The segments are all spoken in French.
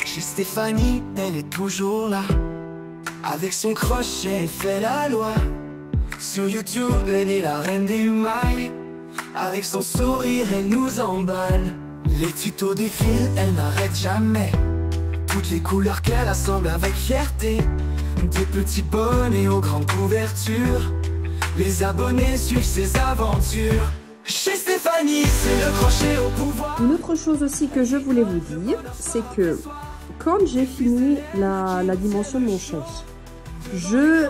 Chez Stéphanie, elle est toujours là. Avec son crochet, elle fait la loi. Sur YouTube, elle est la reine des mailles. Avec son sourire, elle nous emballe. Les tutos défilent, elle n'arrête jamais. Toutes les couleurs qu'elle assemble avec fierté. Des petits bonnets aux grandes couvertures. Les abonnés suivent ses aventures. Chez Stéphanie, c'est le crochet au pouvoir. Une autre chose aussi que je voulais vous dire, c'est que quand j'ai fini la dimension de mon chef, je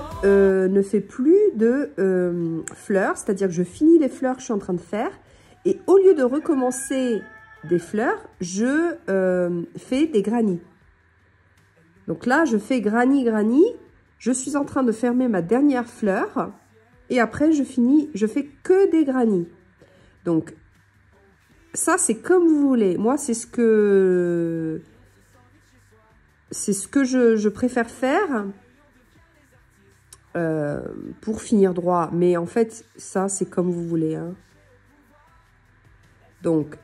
ne fais plus de fleurs, c'est-à-dire que je finis les fleurs que je suis en train de faire et au lieu de recommencer des fleurs, je fais des granits. Donc là, je fais granit, je suis en train de fermer ma dernière fleur et après je finis, je fais que des granits. Donc ça, c'est comme vous voulez. Moi, c'est ce que je préfère faire pour finir droit. Mais en fait, ça, c'est comme vous voulez. Hein. Donc,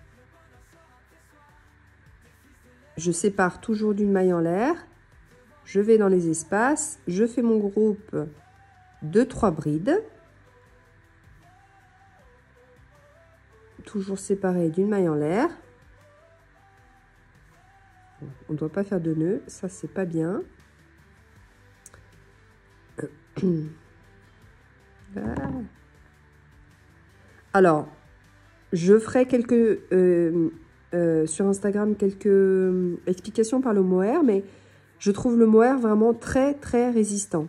je sépare toujours d'une maille en l'air. Je vais dans les espaces. Je fais mon groupe de 3 brides. Toujours séparé d'une maille en l'air. On ne doit pas faire de nœud, ça c'est pas bien. Voilà. Alors, je ferai quelques sur Instagram quelques explications par le mohair, mais je trouve le mohair vraiment très résistant.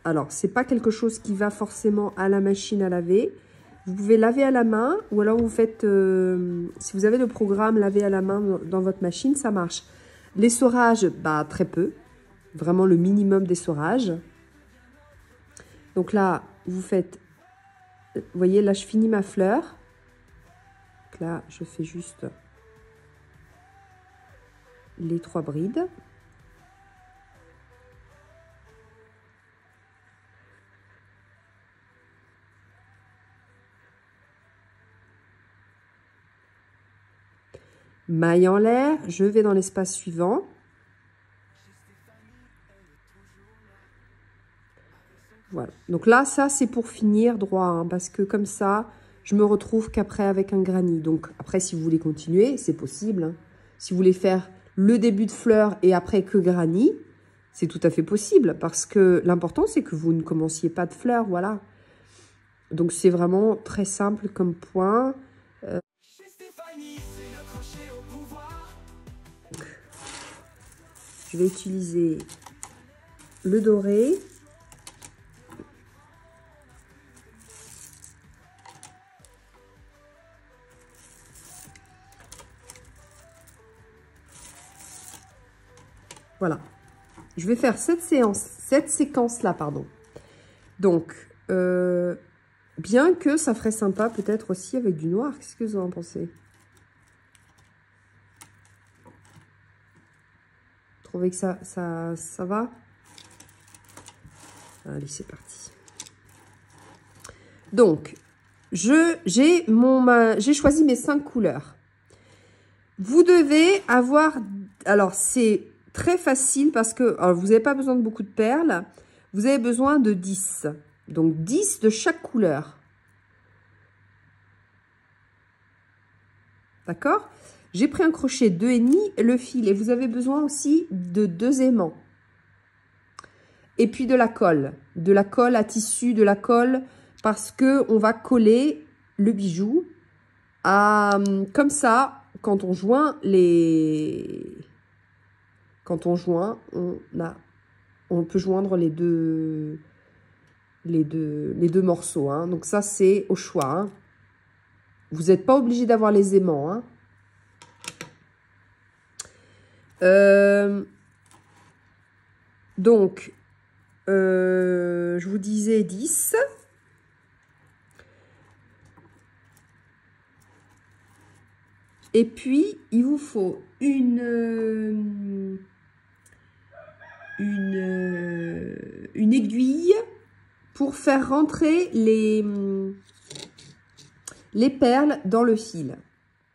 Alors, c'est pas quelque chose qui va forcément à la machine à laver. Vous pouvez laver à la main ou alors vous faites, si vous avez le programme laver à la main dans votre machine, ça marche. L'essorage, bah, très peu. Vraiment le minimum d'essorage. Donc là, vous faites, vous voyez, là, je finis ma fleur. Donc là, je fais juste les 3 brides. Maille en l'air, je vais dans l'espace suivant. Voilà. Donc là, ça, c'est pour finir droit, hein, parce que comme ça, je me retrouve qu'après avec un granit. Donc après, si vous voulez continuer, c'est possible. Hein. Si vous voulez faire le début de fleur et après que granit, c'est tout à fait possible, parce que l'important, c'est que vous ne commenciez pas de fleurs, voilà. Donc c'est vraiment très simple comme point. Je vais utiliser le doré. Voilà. Je vais faire cette séquence-là, pardon. Donc, bien que ça ferait sympa peut-être aussi avec du noir. Qu'est-ce que vous en pensez? Vous trouvez que ça va? Allez, c'est parti. Donc, j'ai choisi mes 5 couleurs. Vous devez avoir... Alors, c'est très facile parce que alors, vous n'avez pas besoin de beaucoup de perles. Vous avez besoin de 10. Donc, 10 de chaque couleur. D'accord? J'ai pris un crochet 2,5 et le fil. Et vous avez besoin aussi de 2 aimants. Et puis de la colle. De la colle à tissu, de la colle parce qu'on va coller le bijou à... Comme ça, quand on joint les... Quand on joint, on peut joindre les deux morceaux. Hein. Donc ça, c'est au choix. Hein. Vous n'êtes pas obligé d'avoir les aimants. Hein. Donc, je vous disais 10. Et puis, il vous faut une aiguille pour faire rentrer les perles dans le fil.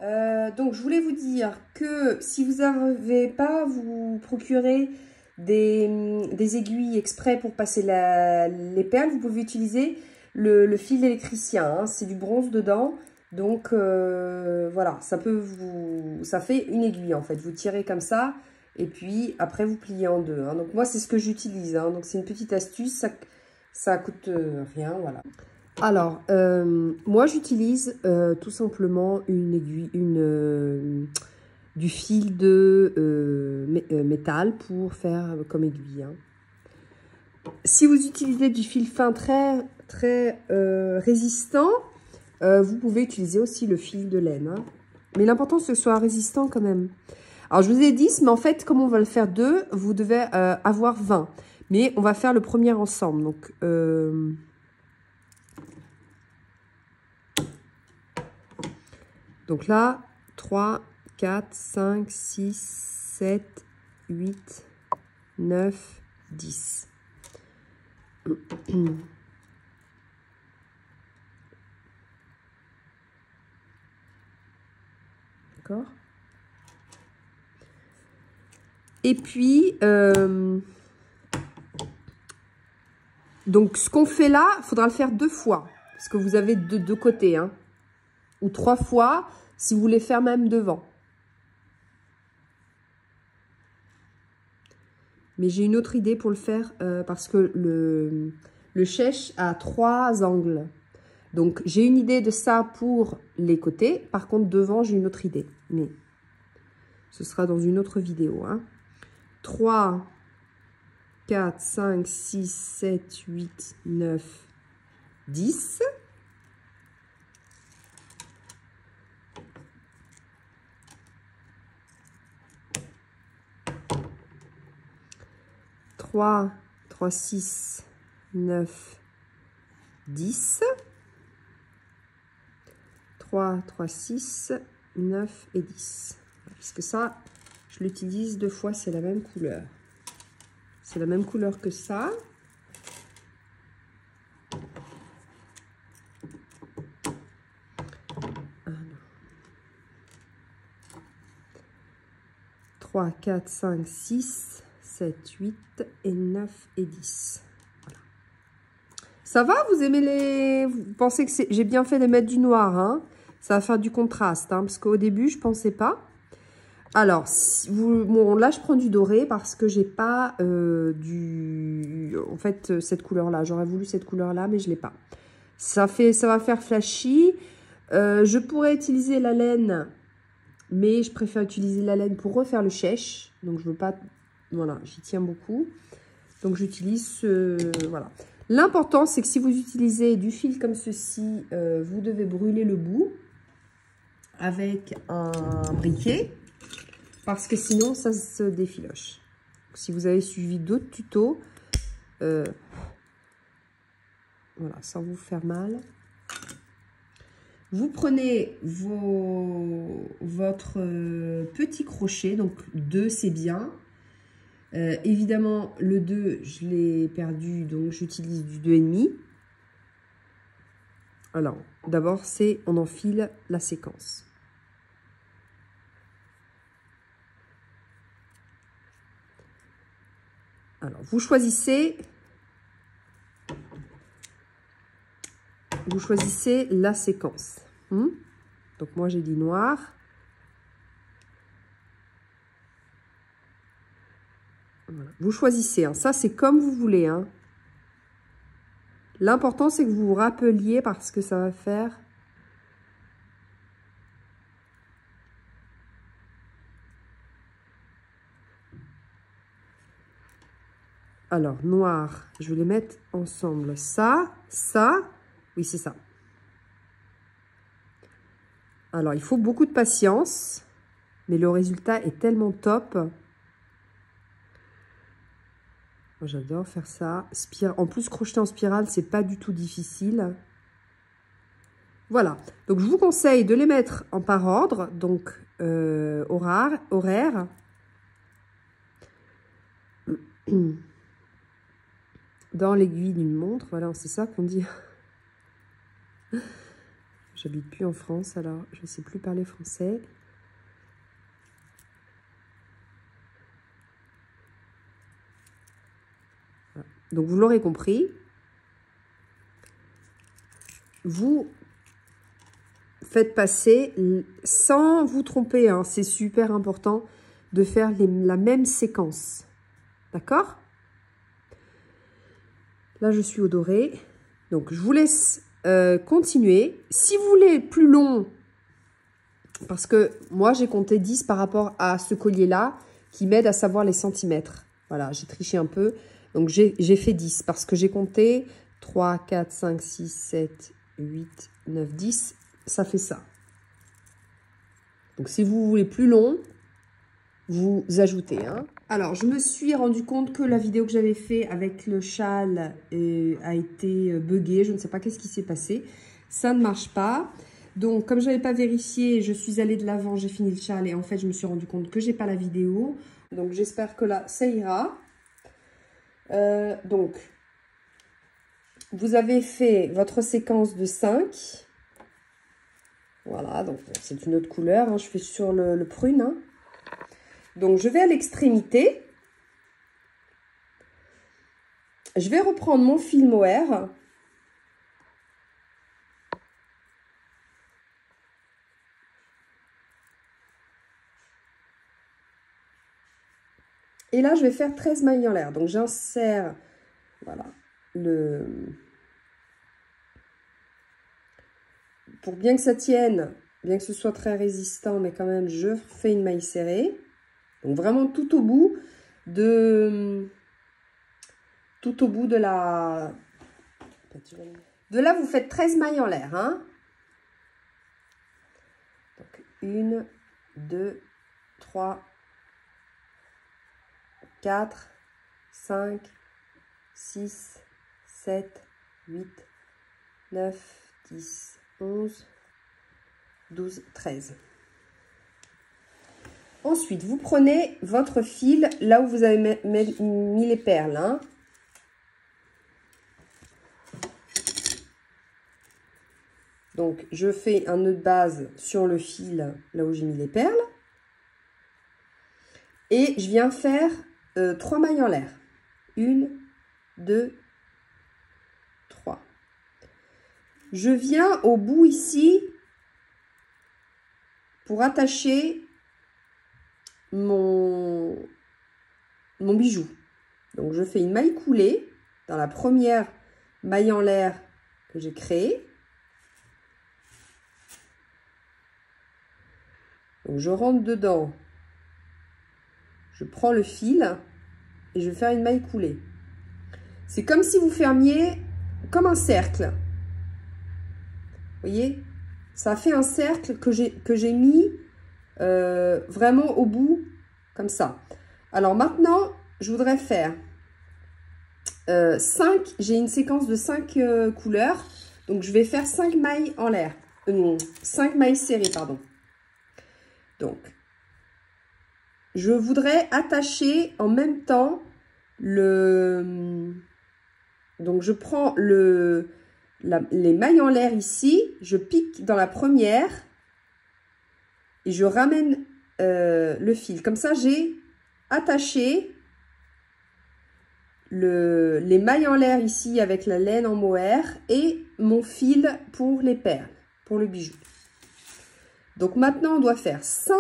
Donc, je voulais vous dire que si vous n'arrivez pas à vous procurer des aiguilles exprès pour passer les perles, vous pouvez utiliser le fil électricien. Hein, c'est du bronze dedans. Donc, voilà, ça fait une aiguille en fait. Vous tirez comme ça et puis après vous pliez en deux. Hein. Donc, moi, c'est ce que j'utilise. Hein. Donc, c'est une petite astuce. Ça coûte rien, voilà. Alors, moi, j'utilise tout simplement une aiguille, du fil de métal pour faire comme aiguille. Hein. Si vous utilisez du fil fin très résistant, vous pouvez utiliser aussi le fil de laine. Hein. Mais l'important, c'est que ce soit résistant quand même. Alors, je vous ai 10, mais en fait, comme on va le faire 2, vous devez avoir 20. Mais on va faire le premier ensemble. Donc là, 3, 4, 5, 6, 7, 8, 9, 10. D'accord. Et puis, donc ce qu'on fait là, il faudra le faire 2 fois. Parce que vous avez deux côtés, hein. Ou 3 fois, si vous voulez faire même devant. Mais j'ai une autre idée pour le faire, parce que le chèche a 3 angles. Donc, j'ai une idée de ça pour les côtés. Par contre, devant, j'ai une autre idée. Mais ce sera dans une autre vidéo. Hein. 3, 4, 5, 6, 7, 8, 9, 10. Trois, 3, 6, 9, 10. 3, 3, 6, 9 et 10. Parce que ça, je l'utilise 2 fois, c'est la même couleur. C'est la même couleur que ça. Alors. 3, 4, 5, 6, 7, 8 et 9 et 10. Voilà. Ça va? Vous aimez les... Vous pensez que j'ai bien fait de mettre du noir, hein? Ça va faire du contraste, hein, parce qu'au début, je pensais pas. Alors, si vous... bon, là, je prends du doré parce que j'ai pas en fait, cette couleur-là. J'aurais voulu cette couleur-là, mais je l'ai pas. Ça va faire flashy. Je pourrais utiliser la laine, mais je préfère utiliser la laine pour refaire le chèche. Donc, je veux pas... Voilà, j'y tiens beaucoup. Donc, j'utilise voilà. L'important, c'est que si vous utilisez du fil comme ceci, vous devez brûler le bout avec un briquet parce que sinon, ça se défiloche. Donc, si vous avez suivi d'autres tutos, voilà, sans vous faire mal. Vous prenez votre petit crochet, donc 2, c'est bien. Évidemment, le 2, je l'ai perdu, donc j'utilise du 2,5. Alors, d'abord, on enfile la séquence. Alors, vous choisissez la séquence. Donc, moi, j'ai dit noir. Voilà. Vous choisissez. Hein. Ça, c'est comme vous voulez. Hein. L'important, c'est que vous vous rappeliez parce que ça va faire... Alors, noir, je vais les mettre ensemble. Ça, oui, c'est ça. Alors, il faut beaucoup de patience, mais le résultat est tellement top. Moi, j'adore faire ça. En plus, crocheter en spirale, c'est pas du tout difficile. Voilà. Donc, je vous conseille de les mettre par ordre, donc horaire. dans l'aiguille d'une montre. Voilà, c'est ça qu'on dit. J'habite plus en France, alors je ne sais plus parler français. Voilà. Donc vous l'aurez compris, vous faites passer sans vous tromper, hein. C'est super important de faire la même séquence. D'accord? Là, je suis au doré. Donc, je vous laisse continuer. Si vous voulez plus long, parce que moi, j'ai compté 10 par rapport à ce collier-là, qui m'aide à savoir les centimètres. Voilà, j'ai triché un peu. Donc, j'ai fait 10 parce que j'ai compté 3, 4, 5, 6, 7, 8, 9, 10. Ça fait ça. Donc, si vous voulez plus long, vous ajoutez. Hein. Alors, je me suis rendu compte que la vidéo que j'avais fait avec le châle a été buggée. Je ne sais pas qu'est-ce qui s'est passé. Ça ne marche pas. Donc, comme je n'avais pas vérifié, je suis allée de l'avant, j'ai fini le châle et en fait, je me suis rendu compte que j'ai pas la vidéo. Donc, j'espère que là, ça ira. Donc, vous avez fait votre séquence de 5. Voilà, donc c'est une autre couleur. Hein. Je fais sur le prune. Hein. Donc, je vais à l'extrémité. Je vais reprendre mon fil mohair. Et là, je vais faire 13 mailles en l'air. Donc, j'insère, voilà, pour bien que ça tienne, bien que ce soit très résistant, mais quand même, je fais une maille serrée. Donc, vraiment tout au bout de la... De là, vous faites 13 mailles en l'air. Hein. Donc, 1, 2, 3, 4, 5, 6, 7, 8, 9, 10, 11, 12, 13. Ensuite, vous prenez votre fil là où vous avez mis les perles. Hein. Donc, je fais un nœud de base sur le fil là où j'ai mis les perles. Et je viens faire 3 mailles en l'air. 1, 2, 3. Je viens au bout ici pour attacher mon bijou. Donc, je fais une maille coulée dans la première maille en l'air que j'ai créée. Donc, je rentre dedans. Je prends le fil et je vais faire une maille coulée. C'est comme si vous fermiez comme un cercle. Vous voyez? Ça fait un cercle que j'ai mis vraiment au bout, comme ça. Alors maintenant, je voudrais faire 5. J'ai une séquence de 5 couleurs. Donc, je vais faire 5 mailles en l'air. 5 mailles serrées, pardon. Donc, je voudrais attacher en même temps donc, je prends les mailles en l'air ici. Je pique dans la première et je ramène le fil. Comme ça, j'ai attaché les mailles en l'air ici avec la laine en mohair et mon fil pour les perles, pour le bijou. Donc, maintenant, on doit faire 5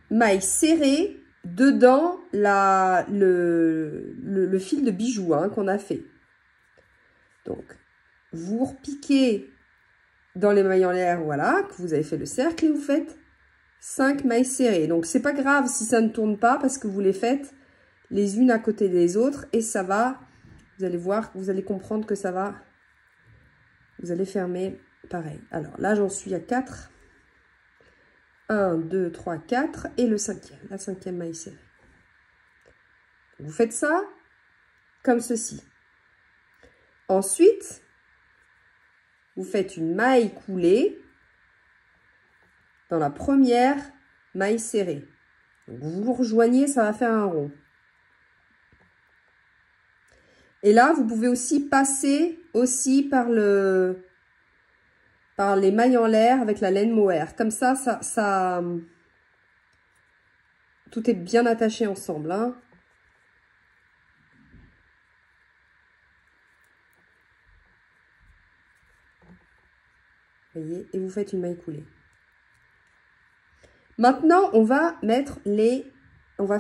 mailles serrées dedans le fil de bijou hein, qu'on a fait. Donc, vous repiquez dans les mailles en l'air, voilà, que vous avez fait le cercle et vous faites 5 mailles serrées. Donc, c'est pas grave si ça ne tourne pas parce que vous les faites les unes à côté des autres et ça va, vous allez voir, vous allez comprendre que ça va, vous allez fermer pareil. Alors là, j'en suis à 4. 1, 2, 3, 4 et le 5e, la 5e maille serrée. Vous faites ça comme ceci. Ensuite, vous faites une maille coulée dans la première maille serrée. Donc, vous rejoignez, ça va faire un rond. Et là, vous pouvez aussi passer aussi par les mailles en l'air avec la laine mohair. Comme ça, tout est bien attaché ensemble, hein. Voyez, et vous faites une maille coulée. Maintenant, on va mettre on va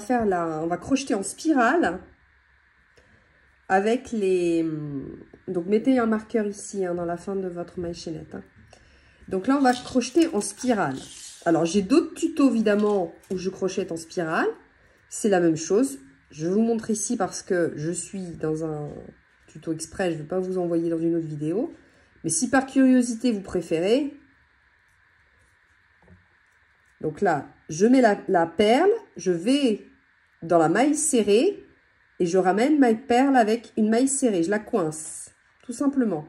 crocheter en spirale avec donc mettez un marqueur ici, hein, dans la fin de votre maille chaînette, hein. Donc là, on va crocheter en spirale. Alors, j'ai d'autres tutos, évidemment, où je crochette en spirale. C'est la même chose. Je vous montre ici parce que je suis dans un tuto exprès. Je ne vais pas vous envoyer dans une autre vidéo. Mais si par curiosité, vous préférez. Donc là, je mets la perle. Je vais dans la maille serrée. Et je ramène ma perle avec une maille serrée. Je la coince, tout simplement.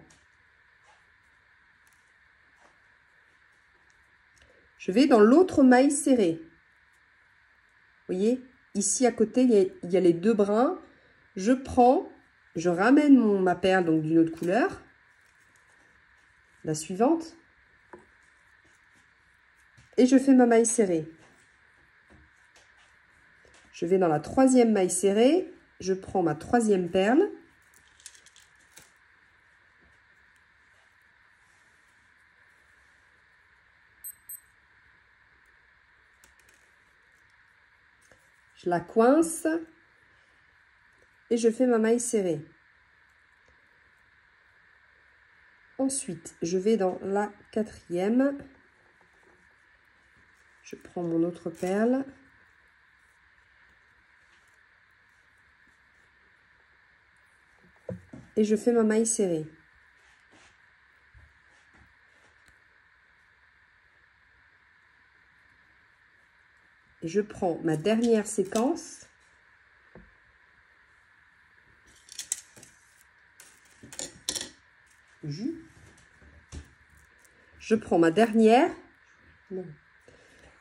Je vais dans l'autre maille serrée. Vous voyez, ici à côté, il y a les deux brins. Je ramène ma perle donc d'une autre couleur. La suivante. Et je fais ma maille serrée. Je vais dans la troisième maille serrée. Je prends ma troisième perle. Je la coince et je fais ma maille serrée. Ensuite, je vais dans la quatrième. Je prends mon autre perle. Et je fais ma maille serrée. Et je prends ma dernière séquence. Je prends ma dernière.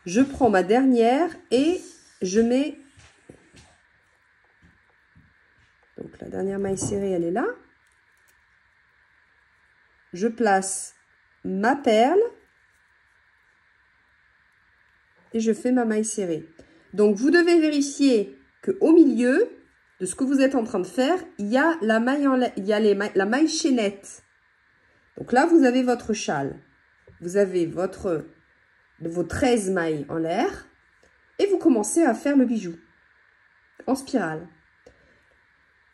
Je prends ma dernière et je mets... Donc la dernière maille serrée, elle est là. Je place ma perle. Et je fais ma maille serrée. Donc, vous devez vérifier qu'au milieu de ce que vous êtes en train de faire, il y a la maille, la maille chaînette. Donc là, vous avez votre châle. Vous avez vos 13 mailles en l'air. Et vous commencez à faire le bijou en spirale.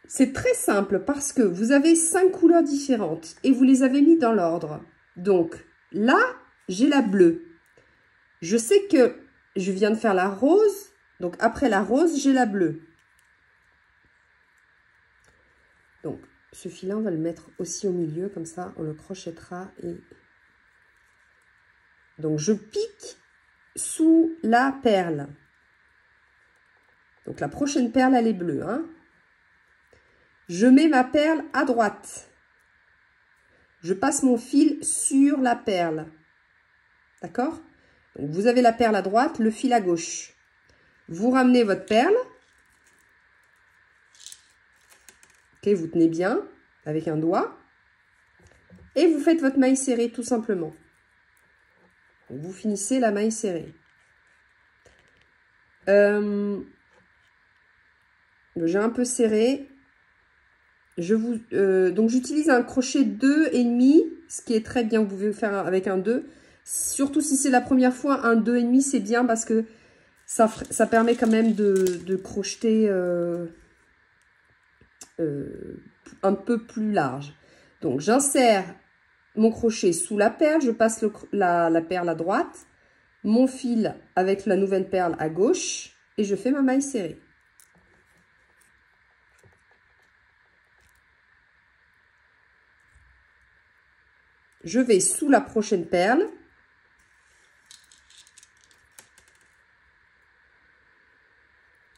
C'est très simple parce que vous avez 5 couleurs différentes et vous les avez mis dans l'ordre. Donc, là, j'ai la bleue. Je sais que je viens de faire la rose, donc après la rose, j'ai la bleue. Donc, ce fil-là, on va le mettre aussi au milieu, comme ça, on le crochettera. Donc, je pique sous la perle. Donc, la prochaine perle, elle est bleue, hein. Je mets ma perle à droite. Je passe mon fil sur la perle. D'accord ? Donc, vous avez la perle à droite, le fil à gauche. Vous ramenez votre perle. Ok, vous tenez bien avec un doigt. Et vous faites votre maille serrée tout simplement. Donc, vous finissez la maille serrée. J'ai un peu serré. Donc, j'utilise un crochet 2,5, ce qui est très bien. Vous pouvez faire avec un 2. Surtout si c'est la première fois, un 2,5, c'est bien parce que ça permet quand même de crocheter un peu plus large. Donc, j'insère mon crochet sous la perle, je passe la perle à droite, mon fil avec la nouvelle perle à gauche et je fais ma maille serrée. Je vais sous la prochaine perle.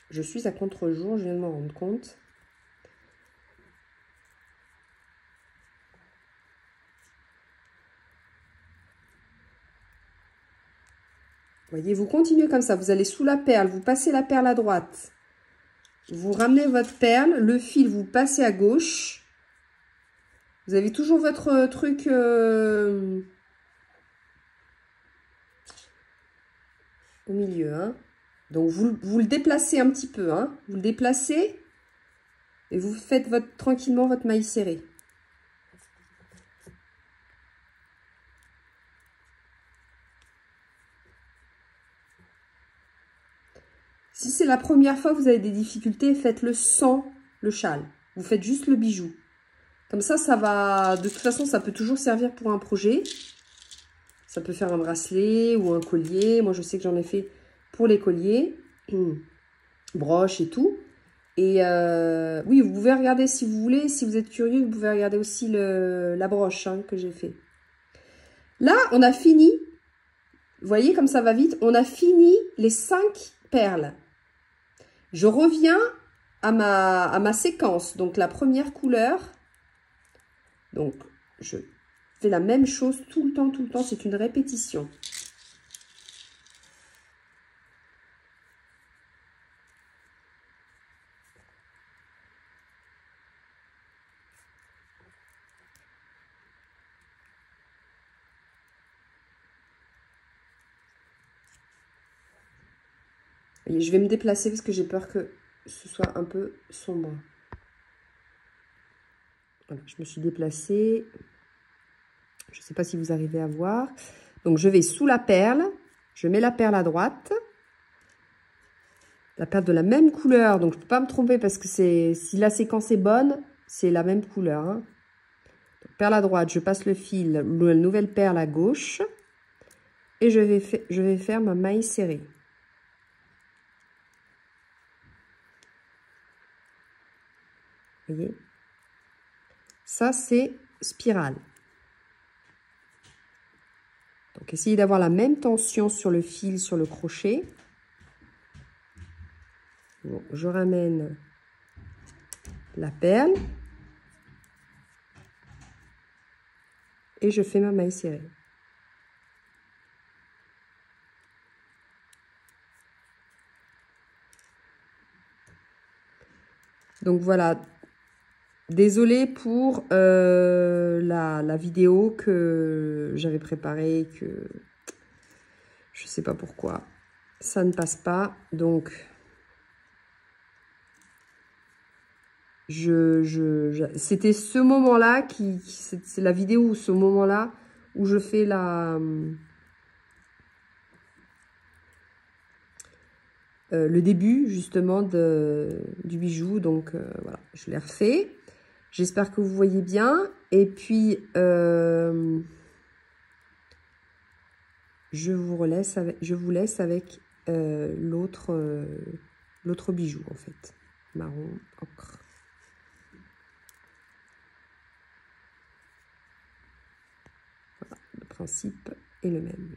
Je suis à contre-jour, je viens de m'en rendre compte. Voyez, vous continuez comme ça. Vous allez sous la perle, vous passez la perle à droite. vous ramenez votre perle, le fil, vous passez à gauche. Vous avez toujours votre truc au milieu, hein. Donc, vous le déplacez un petit peu, hein. Vous le déplacez et vous faites tranquillement votre maille serrée. Si c'est la première fois que vous avez des difficultés, faites-le sans le châle. Vous faites juste le bijou. Comme ça, ça va... De toute façon, ça peut toujours servir pour un projet. Ça peut faire un bracelet ou un collier. Moi, je sais que j'en ai fait pour les colliers. Broche et tout. Et oui, vous pouvez regarder si vous voulez. Si vous êtes curieux, vous pouvez regarder aussi la broche hein, que j'ai fait. Là, on a fini. Vous voyez comme ça va vite. On a fini les 5 perles. Je reviens à ma séquence. Donc, la première couleur. Donc, je fais la même chose tout le temps. C'est une répétition. Et je vais me déplacer parce que j'ai peur que ce soit un peu sombre. Voilà, je me suis déplacée. Je ne sais pas si vous arrivez à voir. Donc, je vais sous la perle. Je mets la perle à droite. La perle de la même couleur. Donc, je ne peux pas me tromper parce que si la séquence est bonne, c'est la même couleur. Hein. Donc, perle à droite, je passe le fil, la nouvelle perle à gauche. Et je vais faire ma maille serrée. Vous voyez? Ça, c'est spirale. Donc, essayez d'avoir la même tension sur le fil, sur le crochet. Bon, je ramène la perle. Et je fais ma maille serrée. Donc, voilà. Désolée pour la vidéo que j'avais préparée, que je ne sais pas pourquoi ça ne passe pas. Donc, c'était ce moment-là, c'est la vidéo ou ce moment-là où je fais le début justement du bijou. Donc, voilà, je l'ai refait. J'espère que vous voyez bien. Et puis, je vous laisse avec l'autre bijou, en fait. Marron ocre. Voilà, le principe est le même.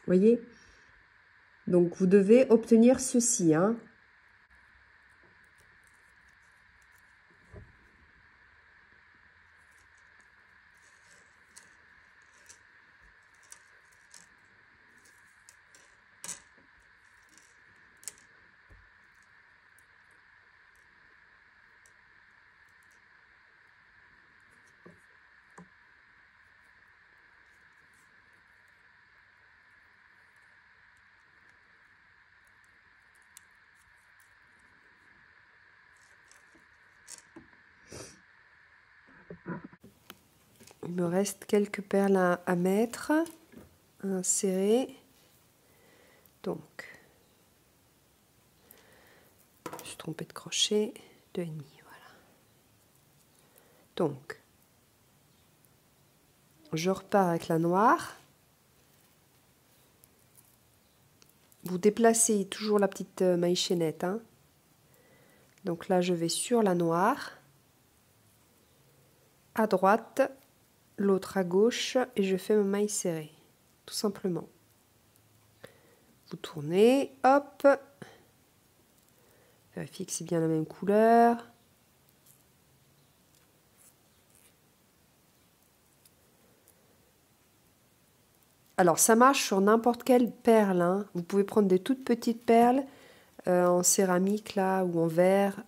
Voyez? Donc, vous devez obtenir ceci, hein. Il me reste quelques perles à mettre, à insérer. Donc, je suis trompée de crochet, 2,5, voilà. Donc, Je repars avec la noire. Vous déplacez toujours la petite maille chaînette, hein. Donc là, je vais sur la noire, à droite, l'autre à gauche, et je fais ma maille serrée, tout simplement. Vous tournez, hop. Vérifiez que c'est bien la même couleur. Alors, ça marche sur n'importe quelle perle, hein. Vous pouvez prendre des toutes petites perles en céramique là ou en verre.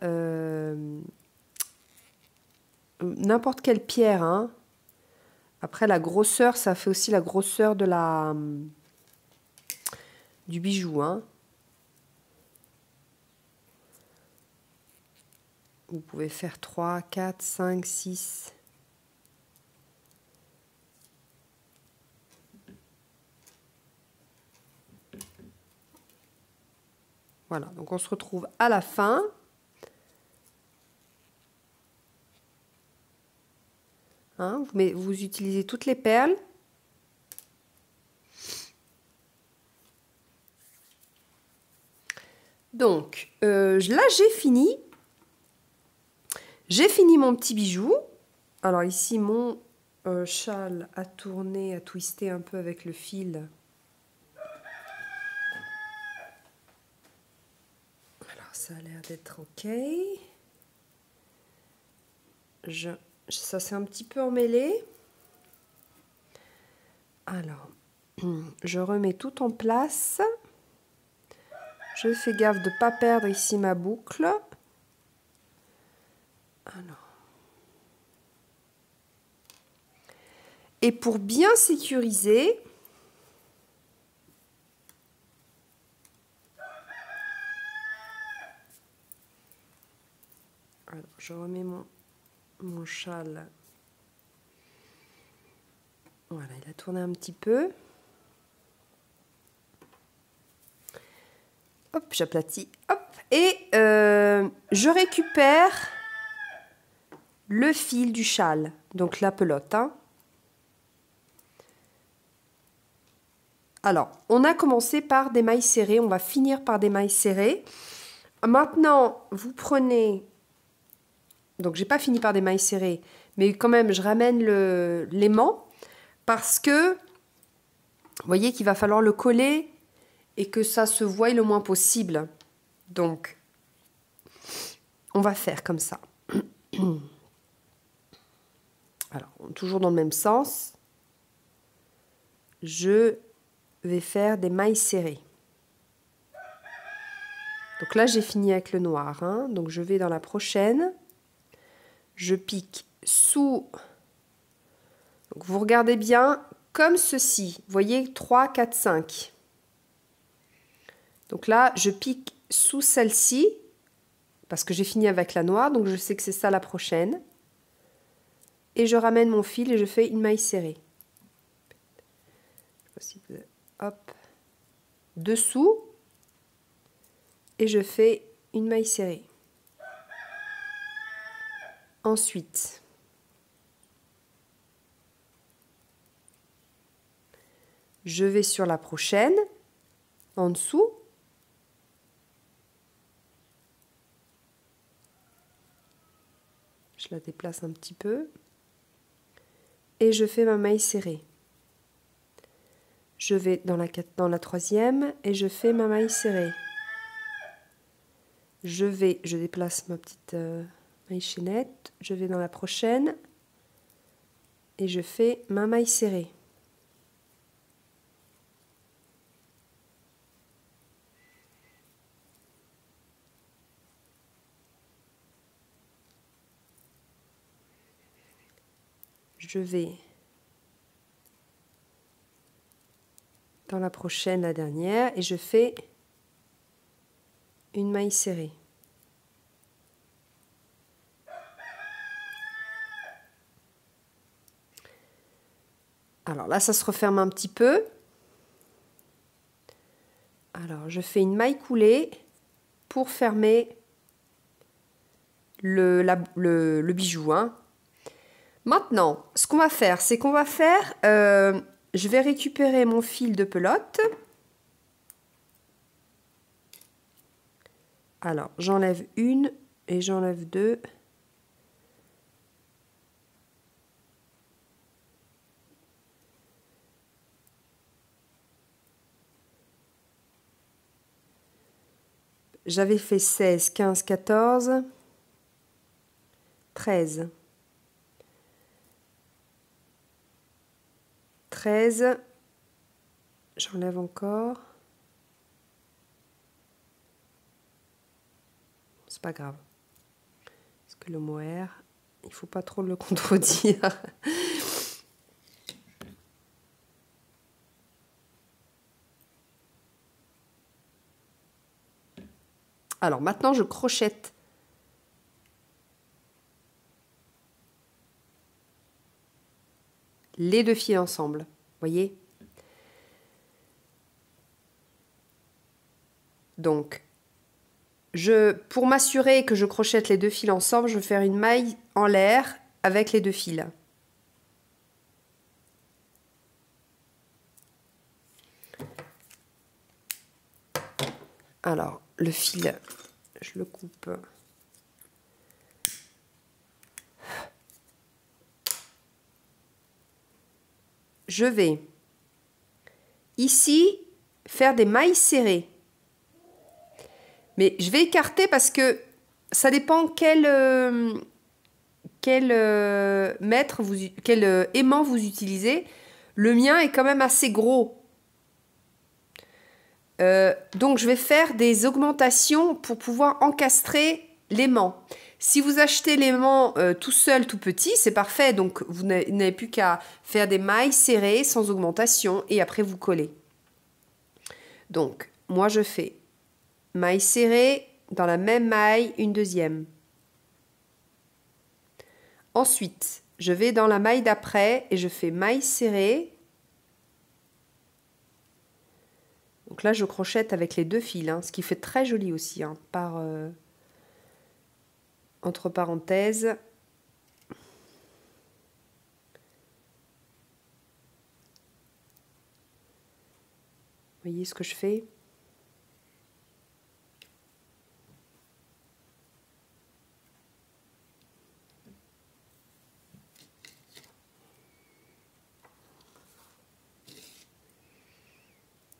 N'importe quelle pierre, hein. Après, la grosseur, ça fait aussi la grosseur de du bijou, hein. Vous pouvez faire 3, 4, 5, 6. Voilà, donc on se retrouve à la fin. Hein, vous utilisez toutes les perles. Donc, là, j'ai fini. J'ai fini mon petit bijou. Alors ici, mon châle a tourné, a twisté un peu avec le fil. Alors, ça a l'air d'être OK. Ça s'est un petit peu emmêlé. Alors, je remets tout en place. Je fais gaffe de ne pas perdre ici ma boucle. Alors. Et pour bien sécuriser, alors, je remets mon châle. Voilà, il a tourné un petit peu. Hop, j'aplatis. Hop, et je récupère le fil du châle, donc la pelote, hein. Alors, on a commencé par des mailles serrées, on va finir par des mailles serrées. Maintenant, vous prenez... Donc, j'ai pas fini par des mailles serrées, mais quand même, je ramène l'aimant parce que, vous voyez qu'il va falloir le coller et que ça se voie le moins possible. Donc, on va faire comme ça. Alors, toujours dans le même sens. Je vais faire des mailles serrées. Donc là, j'ai fini avec le noir, hein. Donc, je vais dans la prochaine. Je pique sous. Donc, vous regardez bien comme ceci. Vous voyez, 3, 4, 5. Donc là, je pique sous celle-ci parce que j'ai fini avec la noire. Donc, je sais que c'est ça la prochaine. Et je ramène mon fil et je fais une maille serrée. Hop. Dessous. Et je fais une maille serrée. Ensuite, je vais sur la prochaine, en dessous. Je la déplace un petit peu. Et je fais ma maille serrée. Je vais dans la troisième et je fais ma maille serrée. Je déplace ma petite maille chaînette. Je vais dans la prochaine et je fais ma maille serrée. Je vais dans la prochaine, la dernière, et je fais une maille serrée. Alors là, ça se referme un petit peu. Alors, je fais une maille coulée pour fermer le bijou, hein. Maintenant, ce qu'on va faire, c'est qu'on va faire... je vais récupérer mon fil de pelote. Alors, j'enlève une et j'enlève deux. J'avais fait 16, 15, 14, 13. 13. J'enlève encore. C'est pas grave. Parce que le mot R, il faut pas trop le contredire. Alors maintenant, je crochette. Les deux fils ensemble, voyez? Donc, pour m'assurer que je crochette les deux fils ensemble, je vais faire une maille en l'air avec les deux fils. Alors, le fil, je le coupe. Je vais ici faire des mailles serrées. Mais je vais écarter parce que ça dépend quel aimant vous utilisez. Le mien est quand même assez gros. Donc je vais faire des augmentations pour pouvoir encastrer l'aimant. Si vous achetez l'aimant tout seul, tout petit, c'est parfait. Donc vous n'avez plus qu'à faire des mailles serrées sans augmentation et après vous collez. Donc moi je fais maille serrée dans la même maille, une deuxième. Ensuite, je vais dans la maille d'après et je fais maille serrée. Donc là, je crochette avec les deux fils, hein, ce qui fait très joli aussi, hein, entre parenthèses. Vous voyez ce que je fais?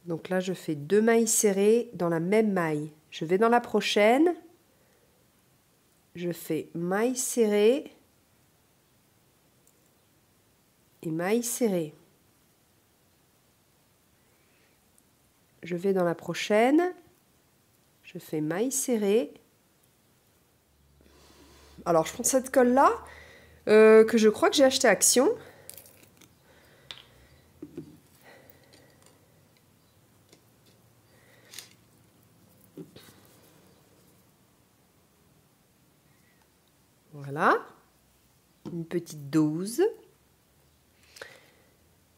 Donc là, je fais deux mailles serrées dans la même maille. Je vais dans la prochaine. Je fais maille serrée et maille serrée. Je vais dans la prochaine. Je fais maille serrée. Alors, je prends cette colle-là, que je crois que j'ai acheté à Action. Voilà, une petite dose.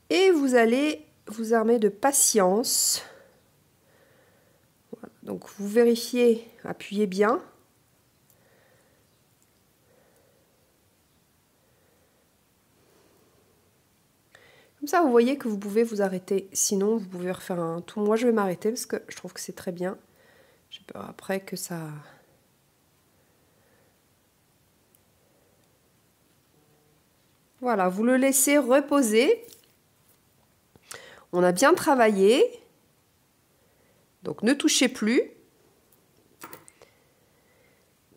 Et vous allez vous armer de patience. Voilà. Donc vous vérifiez, appuyez bien. Comme ça, vous voyez que vous pouvez vous arrêter. Sinon, vous pouvez refaire un tour. Moi, je vais m'arrêter parce que je trouve que c'est très bien. J'ai peur après que ça... Voilà, vous le laissez reposer. On a bien travaillé. Donc, ne touchez plus.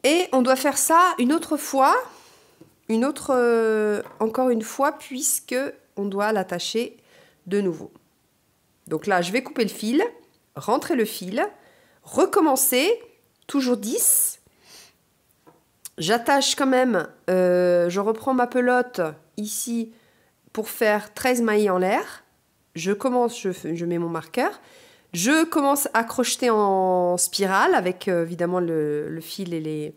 Et on doit faire ça une autre fois. Encore une fois, puisque on doit l'attacher de nouveau. Donc là, je vais couper le fil, rentrer le fil, recommencer, toujours 10. J'attache quand même, je reprends ma pelote ici pour faire 13 mailles en l'air. Je commence, je mets mon marqueur. Je commence à crocheter en spirale avec évidemment le fil et les...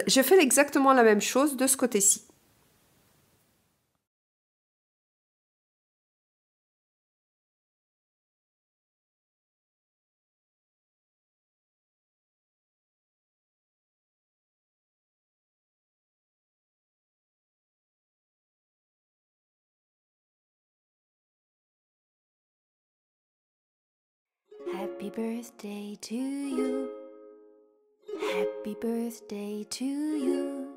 Je fais exactement la même chose de ce côté-ci. Happy birthday to you. Happy birthday to you.